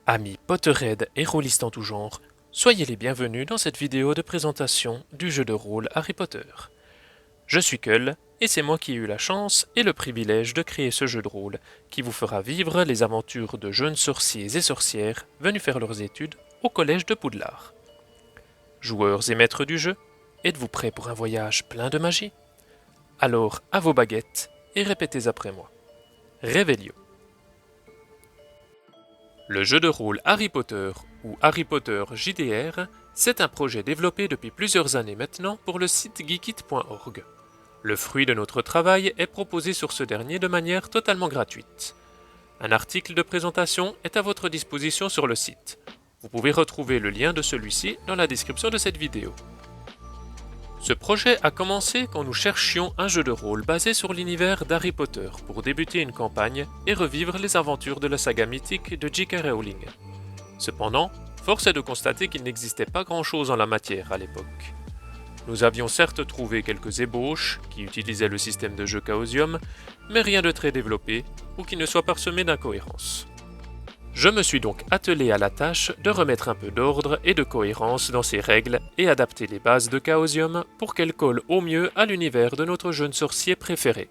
Amis Potterhead et rôlistes en tout genre, soyez les bienvenus dans cette vidéo de présentation du jeu de rôle Harry Potter. Je suis Cull, et c'est moi qui ai eu la chance et le privilège de créer ce jeu de rôle qui vous fera vivre les aventures de jeunes sorciers et sorcières venus faire leurs études au collège de Poudlard. Joueurs et maîtres du jeu, êtes-vous prêts pour un voyage plein de magie? Alors à vos baguettes et répétez après moi. Revelio. Le jeu de rôle Harry Potter, ou Harry Potter JDR, c'est un projet développé depuis plusieurs années maintenant pour le site geekit.org. Le fruit de notre travail est proposé sur ce dernier de manière totalement gratuite. Un article de présentation est à votre disposition sur le site. Vous pouvez retrouver le lien de celui-ci dans la description de cette vidéo. Ce projet a commencé quand nous cherchions un jeu de rôle basé sur l'univers d'Harry Potter pour débuter une campagne et revivre les aventures de la saga mythique de J.K. Rowling. Cependant, force est de constater qu'il n'existait pas grand-chose en la matière à l'époque. Nous avions certes trouvé quelques ébauches qui utilisaient le système de jeu Chaosium, mais rien de très développé ou qui ne soit parsemé d'incohérences. Je me suis donc attelé à la tâche de remettre un peu d'ordre et de cohérence dans ces règles et adapter les bases de Chaosium pour qu'elles collent au mieux à l'univers de notre jeune sorcier préféré.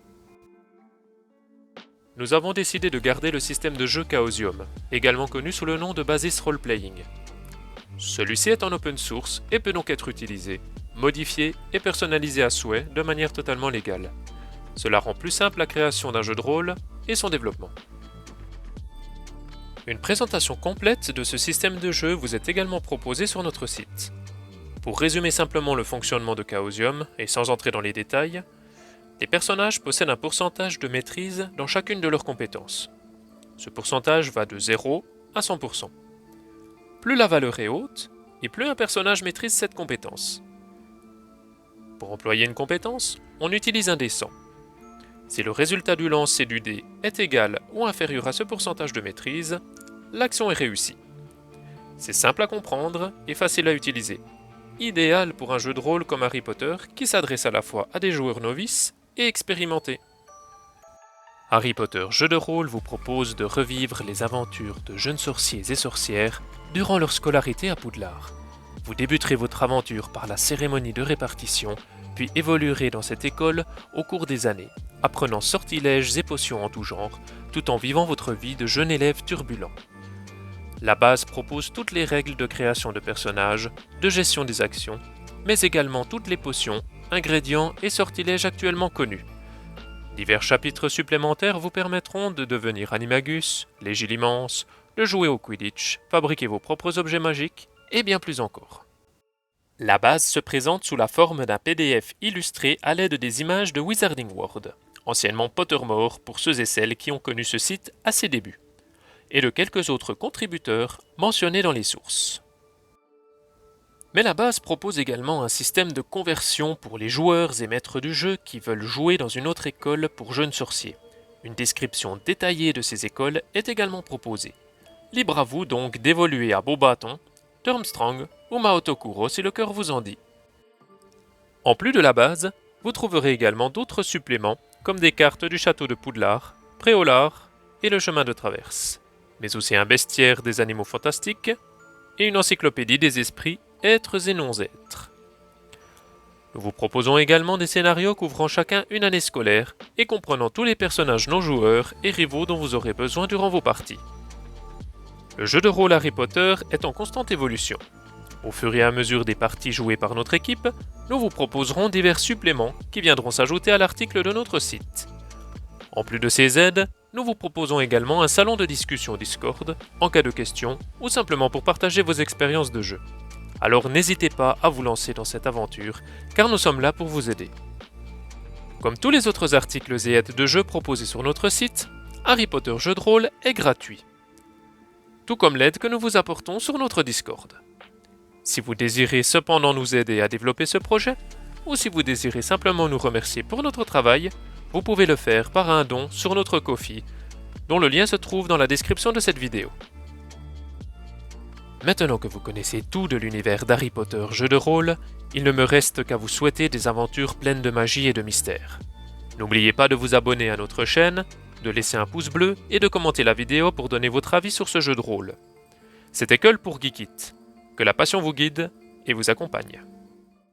Nous avons décidé de garder le système de jeu Chaosium, également connu sous le nom de Basis Roleplaying. Celui-ci est en open source et peut donc être utilisé, modifié et personnalisé à souhait de manière totalement légale. Cela rend plus simple la création d'un jeu de rôle et son développement. Une présentation complète de ce système de jeu vous est également proposée sur notre site. Pour résumer simplement le fonctionnement de Chaosium, et sans entrer dans les détails, les personnages possèdent un pourcentage de maîtrise dans chacune de leurs compétences. Ce pourcentage va de 0 à 100%. Plus la valeur est haute, et plus un personnage maîtrise cette compétence. Pour employer une compétence, on utilise un dé 100. Si le résultat du lancer du dé est égal ou inférieur à ce pourcentage de maîtrise, l'action est réussie. C'est simple à comprendre et facile à utiliser. Idéal pour un jeu de rôle comme Harry Potter qui s'adresse à la fois à des joueurs novices et expérimentés. Harry Potter jeu de rôle vous propose de revivre les aventures de jeunes sorciers et sorcières durant leur scolarité à Poudlard. Vous débuterez votre aventure par la cérémonie de répartition, puis évoluerez dans cette école au cours des années, apprenant sortilèges et potions en tout genre, tout en vivant votre vie de jeune élève turbulent. La base propose toutes les règles de création de personnages, de gestion des actions, mais également toutes les potions, ingrédients et sortilèges actuellement connus. Divers chapitres supplémentaires vous permettront de devenir animagus, légilimens, de jouer au Quidditch, fabriquer vos propres objets magiques, et bien plus encore. La base se présente sous la forme d'un PDF illustré à l'aide des images de Wizarding World, anciennement Pottermore pour ceux et celles qui ont connu ce site à ses débuts, et de quelques autres contributeurs mentionnés dans les sources. Mais la base propose également un système de conversion pour les joueurs et maîtres du jeu qui veulent jouer dans une autre école pour jeunes sorciers. Une description détaillée de ces écoles est également proposée. Libre à vous donc d'évoluer à Beauxbatons, Durmstrang ou Maotokuro si le cœur vous en dit. En plus de la base, vous trouverez également d'autres suppléments comme des cartes du château de Poudlard, Préolard et le chemin de traverse, mais aussi un bestiaire des animaux fantastiques et une encyclopédie des esprits, êtres et non-êtres. Nous vous proposons également des scénarios couvrant chacun une année scolaire et comprenant tous les personnages non-joueurs et rivaux dont vous aurez besoin durant vos parties. Le jeu de rôle Harry Potter est en constante évolution. Au fur et à mesure des parties jouées par notre équipe, nous vous proposerons divers suppléments qui viendront s'ajouter à l'article de notre site. En plus de ces aides, nous vous proposons également un salon de discussion Discord en cas de questions ou simplement pour partager vos expériences de jeu. Alors n'hésitez pas à vous lancer dans cette aventure car nous sommes là pour vous aider. Comme tous les autres articles et aides de jeu proposés sur notre site, Harry Potter jeu de rôle est gratuit. Tout comme l'aide que nous vous apportons sur notre Discord. Si vous désirez cependant nous aider à développer ce projet, ou si vous désirez simplement nous remercier pour notre travail, vous pouvez le faire par un don sur notre Ko-fi, dont le lien se trouve dans la description de cette vidéo. Maintenant que vous connaissez tout de l'univers d'Harry Potter jeu de rôle, il ne me reste qu'à vous souhaiter des aventures pleines de magie et de mystère. N'oubliez pas de vous abonner à notre chaîne, de laisser un pouce bleu et de commenter la vidéo pour donner votre avis sur ce jeu de rôle. C'était Cole pour Geekit. Que la passion vous guide et vous accompagne.